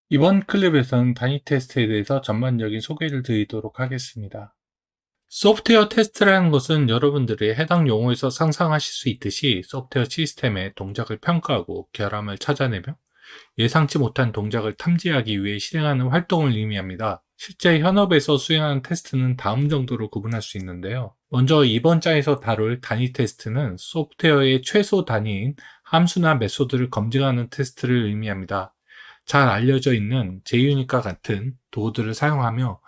이번 클립에서는 단위 테스트에 대해서 전반적인 소개를 드리도록 하겠습니다. 소프트웨어 테스트라는 것은 여러분들이 해당 용어에서 상상하실 수 있듯이 소프트웨어 시스템의 동작을 평가하고 결함을 찾아내며 예상치 못한 동작을 탐지하기 위해 실행하는 활동을 의미합니다. 실제 현업에서 수행하는 테스트는 다음 정도로 구분할 수 있는데요. 먼저 이번 장에서 다룰 단위 테스트는 소프트웨어의 최소 단위인 함수나 메소드를 검증하는 테스트를 의미합니다. 잘 알려져 있는 JUnit과 같은 도구들을 사용하며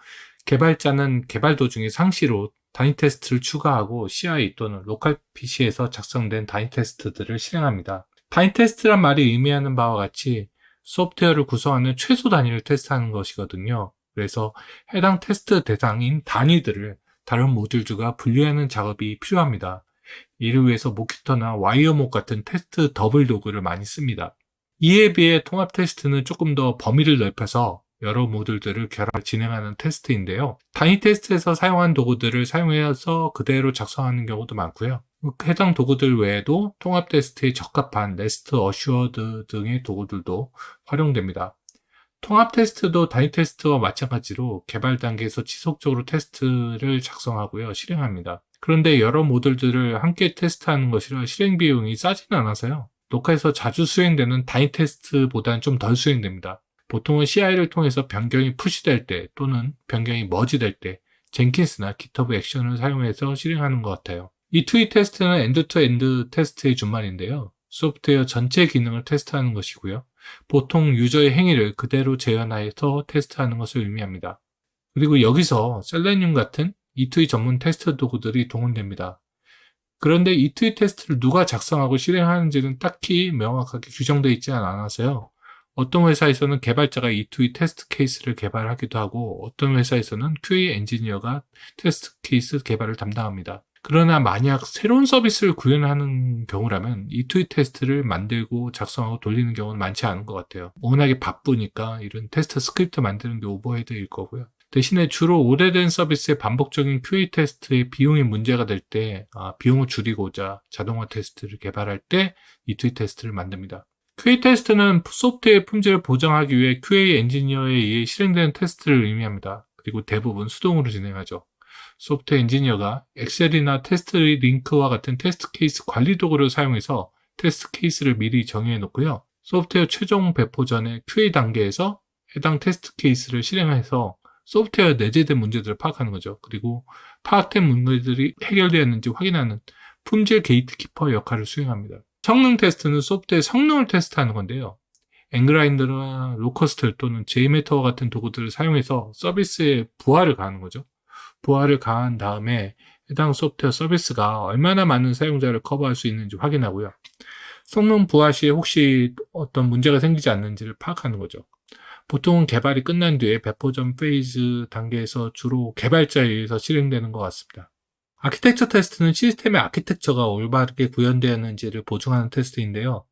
개발자는 개발 도중에 상시로 단위 테스트를 추가하고 CI 또는 로컬 PC에서 작성된 단위 테스트들을 실행합니다. 단위 테스트란 말이 의미하는 바와 같이 소프트웨어를 구성하는 최소 단위를 테스트하는 것이거든요. 그래서 해당 테스트 대상인 단위들을 다른 모듈들과 분류하는 작업이 필요합니다. 이를 위해서 모키터나 와이어목 같은 테스트 더블 도구를 많이 씁니다. 이에 비해 통합 테스트는 조금 더 범위를 넓혀서 여러 모듈들을 결합 진행하는 테스트인데요. 단위 테스트에서 사용한 도구들을 사용해서 그대로 작성하는 경우도 많고요. 해당 도구들 외에도 통합 테스트에 적합한 네스트 어슈어드 등의 도구들도 활용됩니다. 통합 테스트도 단위 테스트와 마찬가지로 개발 단계에서 지속적으로 테스트를 작성하고요, 실행합니다. 그런데 여러 모듈들을 함께 테스트하는 것이라 실행 비용이 싸지는 않아서요. 로컬에서 자주 수행되는 단위 테스트보다는 좀 덜 수행됩니다. 보통은 CI를 통해서 변경이 푸시될 때 또는 변경이 머지될 때 젠킨스나 GitHub 액션을 사용해서 실행하는 것 같아요. 이 투이 테스트는 엔드-투-엔드 테스트의 준말인데요. 소프트웨어 전체 기능을 테스트하는 것이고요. 보통 유저의 행위를 그대로 재현하여서 테스트하는 것을 의미합니다. 그리고 여기서 셀레늄 같은 E2E 전문 테스트 도구들이 동원됩니다. 그런데 E2E 테스트를 누가 작성하고 실행하는지는 딱히 명확하게 규정되어 있지 않아서요. 어떤 회사에서는 개발자가 E2E 테스트 케이스를 개발하기도 하고 어떤 회사에서는 QA 엔지니어가 테스트 케이스 개발을 담당합니다. 그러나 만약 새로운 서비스를 구현하는 경우라면 E2E 테스트를 만들고 작성하고 돌리는 경우는 많지 않은 것 같아요. 워낙에 바쁘니까 이런 테스트 스크립트 만드는 게 오버헤드일 거고요. 대신에 주로 오래된 서비스의 반복적인 QA 테스트의 비용이 문제가 될 때, 비용을 줄이고자 자동화 테스트를 개발할 때 E2E 테스트를 만듭니다. QA 테스트는 소프트웨어의 품질을 보장하기 위해 QA 엔지니어에 의해 실행되는 테스트를 의미합니다. 그리고 대부분 수동으로 진행하죠. 소프트웨어 엔지니어가 엑셀이나 테스트 링크와 같은 테스트 케이스 관리 도구를 사용해서 테스트 케이스를 미리 정의해 놓고요. 소프트웨어 최종 배포 전에 QA 단계에서 해당 테스트 케이스를 실행해서 소프트웨어 내재된 문제들을 파악하는 거죠. 그리고 파악된 문제들이 해결되었는지 확인하는 품질 게이트키퍼의 역할을 수행합니다. 성능 테스트는 소프트웨어 성능을 테스트하는 건데요. 앵그라인더나 로커스트 또는 JMeter와 같은 도구들을 사용해서 서비스에 부하를 가하는 거죠. 부하를 가한 다음에 해당 소프트웨어 서비스가 얼마나 많은 사용자를 커버할 수 있는지 확인하고요. 성능 부하 시에 혹시 어떤 문제가 생기지 않는지를 파악하는 거죠. 보통은 개발이 끝난 뒤에 배포전 페이즈 단계에서 주로 개발자에 의해서 실행되는 것 같습니다. 아키텍처 테스트는 시스템의 아키텍처가 올바르게 구현되었는지를 보증하는 테스트인데요.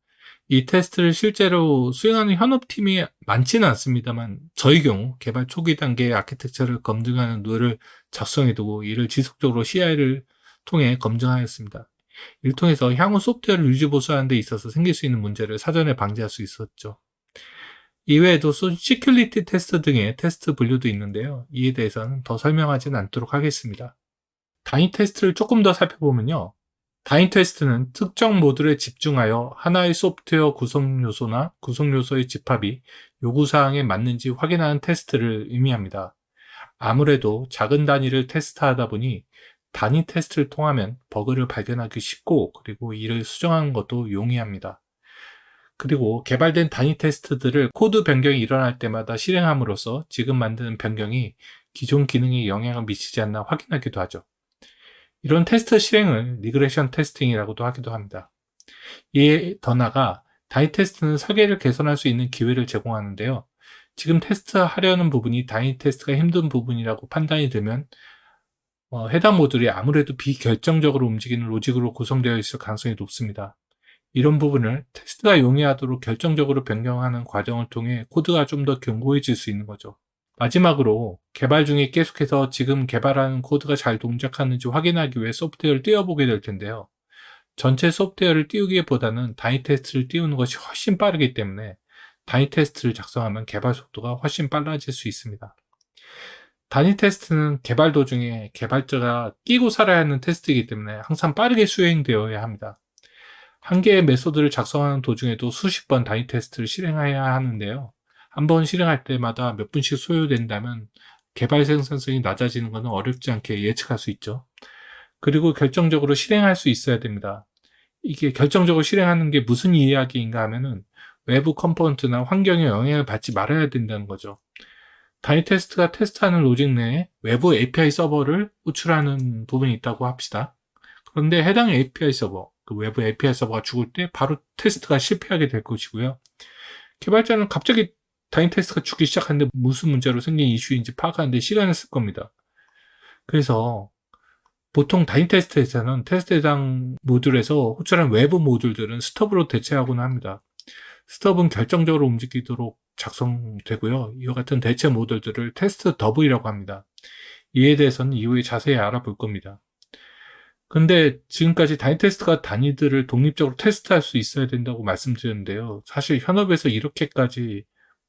이 테스트를 실제로 수행하는 현업팀이 많지는 않습니다만 저희 경우 개발 초기 단계의 아키텍처를 검증하는 룰을 작성해두고 이를 지속적으로 CI를 통해 검증하였습니다. 이를 통해서 향후 소프트웨어를 유지보수하는 데 있어서 생길 수 있는 문제를 사전에 방지할 수 있었죠. 이외에도 시큐리티 테스트 등의 테스트 분류도 있는데요. 이에 대해서는 더 설명하지는 않도록 하겠습니다. 단위 테스트를 조금 더 살펴보면요. 단위 테스트는 특정 모듈에 집중하여 하나의 소프트웨어 구성 요소나 구성 요소의 집합이 요구사항에 맞는지 확인하는 테스트를 의미합니다. 아무래도 작은 단위를 테스트하다 보니 단위 테스트를 통하면 버그를 발견하기 쉽고 그리고 이를 수정하는 것도 용이합니다. 그리고 개발된 단위 테스트들을 코드 변경이 일어날 때마다 실행함으로써 지금 만드는 변경이 기존 기능에 영향을 미치지 않나 확인하기도 하죠. 이런 테스트 실행을 리그레션 테스팅이라고도 하기도 합니다. 이에 더 나아가 단위 테스트는 설계를 개선할 수 있는 기회를 제공하는데요. 지금 테스트하려는 부분이 단위 테스트가 힘든 부분이라고 판단이 되면 해당 모듈이 아무래도 비결정적으로 움직이는 로직으로 구성되어 있을 가능성이 높습니다. 이런 부분을 테스트가 용이하도록 결정적으로 변경하는 과정을 통해 코드가 좀 더 견고해질 수 있는 거죠. 마지막으로 개발 중에 계속해서 지금 개발하는 코드가 잘 동작하는지 확인하기 위해 소프트웨어를 띄워보게 될 텐데요. 전체 소프트웨어를 띄우기보다는 단위 테스트를 띄우는 것이 훨씬 빠르기 때문에 단위 테스트를 작성하면 개발 속도가 훨씬 빨라질 수 있습니다. 단위 테스트는 개발 도중에 개발자가 끼고 살아야 하는 테스트이기 때문에 항상 빠르게 수행되어야 합니다. 한 개의 메소드를 작성하는 도중에도 수십 번 단위 테스트를 실행해야 하는데요. 한 번 실행할 때마다 몇 분씩 소요된다면 개발 생산성이 낮아지는 것은 어렵지 않게 예측할 수 있죠. 그리고 결정적으로 실행할 수 있어야 됩니다. 이게 결정적으로 실행하는 게 무슨 이야기인가 하면은 외부 컴포넌트나 환경에 영향을 받지 말아야 된다는 거죠. 단위 테스트가 테스트하는 로직 내에 외부 API 서버를 호출하는 부분이 있다고 합시다. 그런데 해당 API 서버, 그 외부 API 서버가 죽을 때 바로 테스트가 실패하게 될 것이고요. 개발자는 갑자기 단위 테스트가 죽기 시작하는데 무슨 문제로 생긴 이슈인지 파악하는데 시간을 쓸 겁니다. 그래서 보통 단위 테스트에서는 테스트 대상 모듈에서 호출한 외부 모듈들은 스톱으로 대체하곤 합니다. 스톱은 결정적으로 움직이도록 작성되고요. 이와 같은 대체 모듈들을 테스트 더블이라고 합니다. 이에 대해서는 이후에 자세히 알아볼 겁니다. 근데 지금까지 단위 테스트가 단위들을 독립적으로 테스트할 수 있어야 된다고 말씀드렸는데요. 사실 현업에서 이렇게까지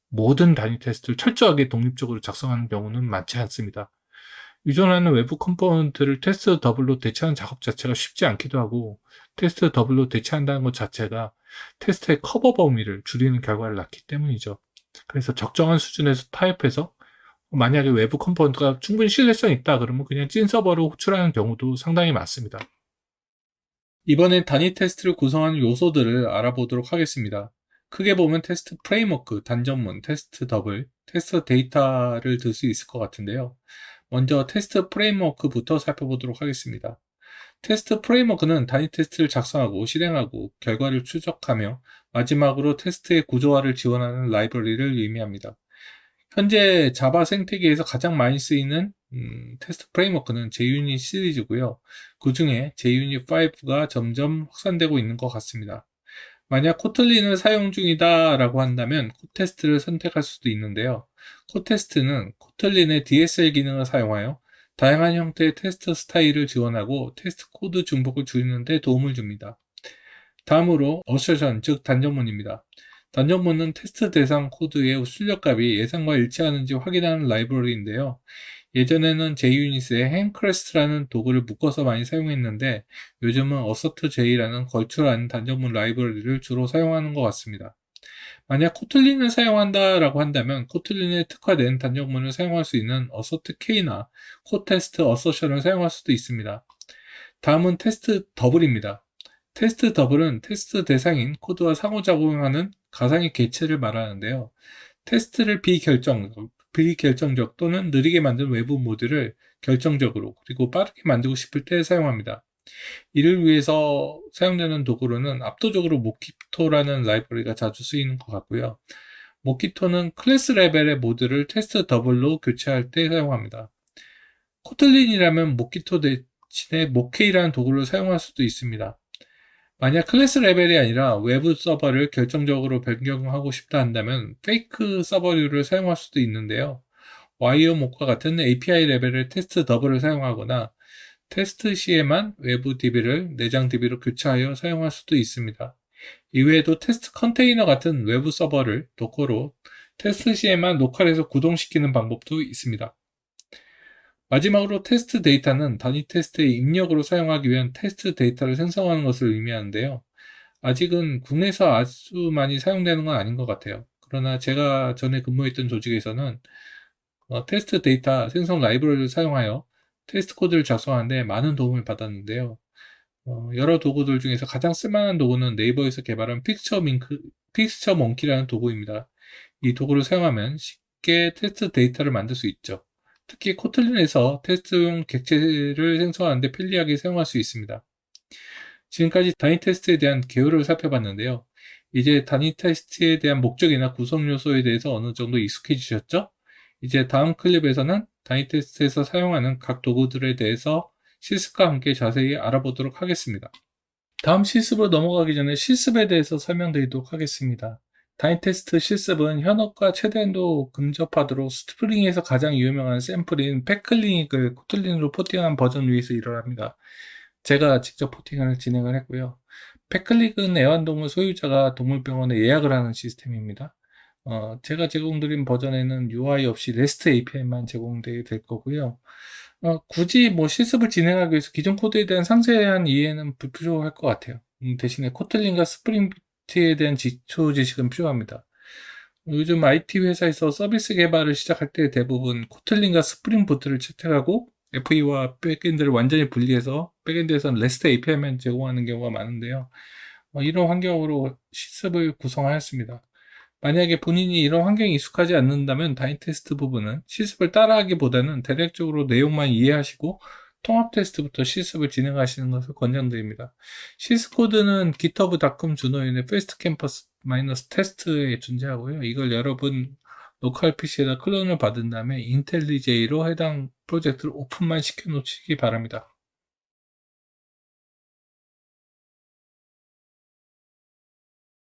모든 단위 테스트를 철저하게 독립적으로 작성하는 경우는 많지 않습니다. 유존하는 외부 컴포넌트를 테스트 더블로 대체하는 작업 자체가 쉽지 않기도 하고, 테스트 더블로 대체한다는 것 자체가 테스트의 커버 범위를 줄이는 결과를 낳기 때문이죠. 그래서 적정한 수준에서 타협해서 만약에 외부 컴포넌트가 충분히 신뢰성이 있다 그러면 그냥 찐 서버로 호출하는 경우도 상당히 많습니다. 이번엔 단위 테스트를 구성하는 요소들을 알아보도록 하겠습니다. 크게 보면 테스트 프레임워크, 단전문, 테스트 더블, 테스트 데이터를 들 수 있을 것 같은데요. 먼저 테스트 프레임워크부터 살펴보도록 하겠습니다. 테스트 프레임워크는 단위 테스트를 작성하고 실행하고 결과를 추적하며 마지막으로 테스트의 구조화를 지원하는 라이브러리를 의미합니다. 현재 자바 생태계에서 가장 많이 쓰이는 테스트 프레임워크는 JUnit 시리즈고요. 그 중에 JUnit 5가 점점 확산되고 있는 것 같습니다. 만약 코틀린을 사용 중이다 라고 한다면 코테스트를 선택할 수도 있는데요. 코테스트는 코틀린의 DSL 기능을 사용하여 다양한 형태의 테스트 스타일을 지원하고 테스트 코드 중복을 줄이는 데 도움을 줍니다. 다음으로 어셔션, 즉 단전문입니다. 단전문은 테스트 대상 코드의 출력값이 예상과 일치하는지 확인하는 라이브러리인데요. 예전에는 JUnit에 handcrest라는 도구를 묶어서 많이 사용했는데 요즘은 assertj라는 걸출한 단전문 라이브러리를 주로 사용하는 것 같습니다. 만약 코틀린을 사용한다라고 한다면 코틀린에 특화된 단전문을 사용할 수 있는 assertk나 코테스트 assertion을 사용할 수도 있습니다. 다음은 테스트 더블입니다. 테스트 더블은 테스트 대상인 코드와 상호작용하는 가상의 객체를 말하는데요. 테스트를 비결정적 또는 느리게 만든 외부 모듈을 결정적으로 그리고 빠르게 만들고 싶을 때 사용합니다. 이를 위해서 사용되는 도구로는 압도적으로 모키토라는 라이브러리가 자주 쓰이는 것 같고요. 모키토는 클래스 레벨의 모듈을 테스트 더블로 교체할 때 사용합니다. 코틀린이라면 모키토 대신에 모케이라는 도구를 사용할 수도 있습니다. 만약 클래스 레벨이 아니라 외부 서버를 결정적으로 변경하고 싶다 한다면 페이크 서버류를 사용할 수도 있는데요. 와이어모과 같은 API 레벨의 테스트 더블을 사용하거나 테스트 시에만 외부 DB를 내장 DB로 교체하여 사용할 수도 있습니다. 이외에도 테스트 컨테이너 같은 외부 서버를 도커로 테스트 시에만 로컬에서 구동시키는 방법도 있습니다. 마지막으로 테스트 데이터는 단위 테스트의 입력으로 사용하기 위한 테스트 데이터를 생성하는 것을 의미하는데요. 아직은 국내에서 아주 많이 사용되는 건 아닌 것 같아요. 그러나 제가 전에 근무했던 조직에서는 테스트 데이터 생성 라이브러리를 사용하여 테스트 코드를 작성하는데 많은 도움을 받았는데요. 여러 도구들 중에서 가장 쓸만한 도구는 네이버에서 개발한 픽스처 몽키라는 도구입니다. 이 도구를 사용하면 쉽게 테스트 데이터를 만들 수 있죠. 특히 코틀린에서 테스트용 객체를 생성하는데 편리하게 사용할 수 있습니다. 지금까지 단위 테스트에 대한 개요를 살펴봤는데요. 이제 단위 테스트에 대한 목적이나 구성 요소에 대해서 어느 정도 익숙해지셨죠? 이제 다음 클립에서는 단위 테스트에서 사용하는 각 도구들에 대해서 실습과 함께 자세히 알아보도록 하겠습니다. 다음 실습으로 넘어가기 전에 실습에 대해서 설명드리도록 하겠습니다. 단위 테스트 실습은 현업과 최대한도 근접하도록 스프링에서 가장 유명한 샘플인 팩클리닉을 코틀린으로 포팅한 버전 위에서 일어납니다. 제가 직접 포팅을 진행을 했고요. 팩클릭은 애완동물 소유자가 동물병원에 예약을 하는 시스템입니다. 제가 제공드린 버전에는 UI 없이 REST API만 제공되게 될 거고요. 굳이 뭐 실습을 진행하기 위해서 기존 코드에 대한 상세한 이해는 불필요할 것 같아요. 대신에 코틀린과 스프링부트에 대한 기초 지식은 필요합니다. 요즘 IT 회사에서 서비스 개발을 시작할 때 대부분 코틀린과 스프링부트를 채택하고 FE와 백엔드를 완전히 분리해서 백엔드에서는 REST API만 제공하는 경우가 많은데요. 이런 환경으로 실습을 구성하였습니다. 만약에 본인이 이런 환경에 익숙하지 않는다면 다인 테스트 부분은 실습을 따라하기보다는 대략적으로 내용만 이해하시고 통합 테스트부터 실습을 진행하시는 것을 권장드립니다. 실습 코드는 GitHub.com 준호인의 페스트 캠퍼스 마이너스 테스트에 존재하고요. 이걸 여러분 로컬 PC에다 클론을 받은 다음에 인텔리제이로 해당 프로젝트를 오픈만 시켜 놓으시기 바랍니다.